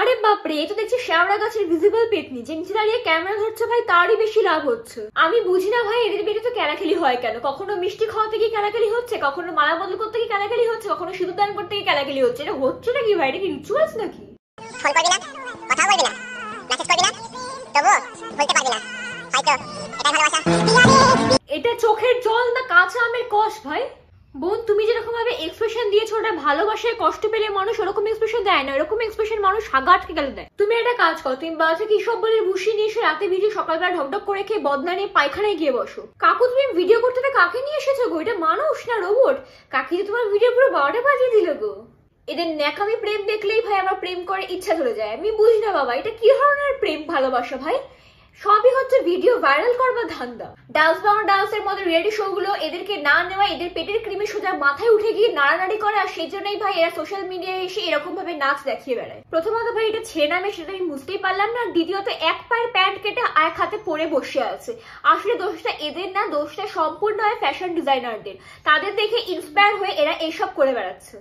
আরে বাপরে, এ তো দেখছি শ্যাওড়া গাছের ভিজিবল পেতনি, যে নিচে দাঁড়িয়ে ক্যামেরা ধরছে ভাই তারই বেশি লাভ হচ্ছে। আমি বুঝি না ভাই এদের বেটে তো কেলাকেলি হয় কেন? কখনো মিষ্টি খাওয়াতে গিয়ে কেলাকেলি হচ্ছে, কখনো মালা বদল করতে গিয়ে কেলাকেলি হচ্ছে, কখনো সিঁদুর দান করতে গিয়ে কেলাকেলি হচ্ছে। এটা হচ্ছে নাকি ভাই? এটা কি রিচুয়ালস নাকি? ফোন করবি না, কথা বলবি না, মেসেজ করবি না, তবুও বলতে পারবি না, হয়তো এটাই ভালোবাসা। এটা চোখের জল না কাঁচা আমের কষ ভাই? বোন, তুমি যেরকম ভাবে এক্সপ্রেশন দিয়েছো ওটা ভালোবাসায় কষ্ট পেলে মানুষ ওরকম এক্সপ্রেশন দেয় না, এরকম এক্সপ্রেশন মানুষ হাগা আটকে গেলে দেয়। তুমি একটা কাজ করো, তুমি বাজে কি সব বলে ভুসি নিয়ে এসে রাতে ভিজে সকালবেলা ঢকঢক করে খেয়ে বদনা নিয়ে পায়খানায় গিয়ে বসো। কাকু, তুমি ভিডিও করতে কাকে নিয়ে এসেছো গো? এটা মানুষ না রোবট? কাকি যে তোমার ভিডিও পুরো 12টা বাজিয়ে দিল গো। এদের ন্যাকামি প্রেম দেখলেই ভাই আমার প্রেম করে ইচ্ছা ধরে যায়। আমি বুঝি না বাবা, এটা কি ধরনের প্রেম ভালোবাসা ভাই? সবই হচ্ছে ভিডিও ভাইরাল করবার ধান্দা। ডান্স বাংলা ডান্সের মতো রিয়েলিটি শো গুলো এদেরকে না নেওয়া, এদের পেটের ক্রিমে সোজা মাথায় উঠে গিয়ে নাড়ানাড়ি করে, আর সেই জন্যই ভাই এরা সোশ্যাল মিডিয়ায় এসে এরকম ভাবে নাচ দেখিয়ে বেড়ায়। প্রথমত ভাই এটা ছেড়ে নামে সেটা আমি বুঝতেই পারলাম না, দ্বিতীয়ত এক পায়ের প্যান্ট কেটে এক হাতে পরে বসে আছে। আসলে দোষটা এদের না, দোষটা সম্পূর্ণ হয় ফ্যাশন ডিজাইনারদের। তাদের দেখে ইন্সপায়ার হয়ে এরা এইসব করে বেড়াচ্ছে।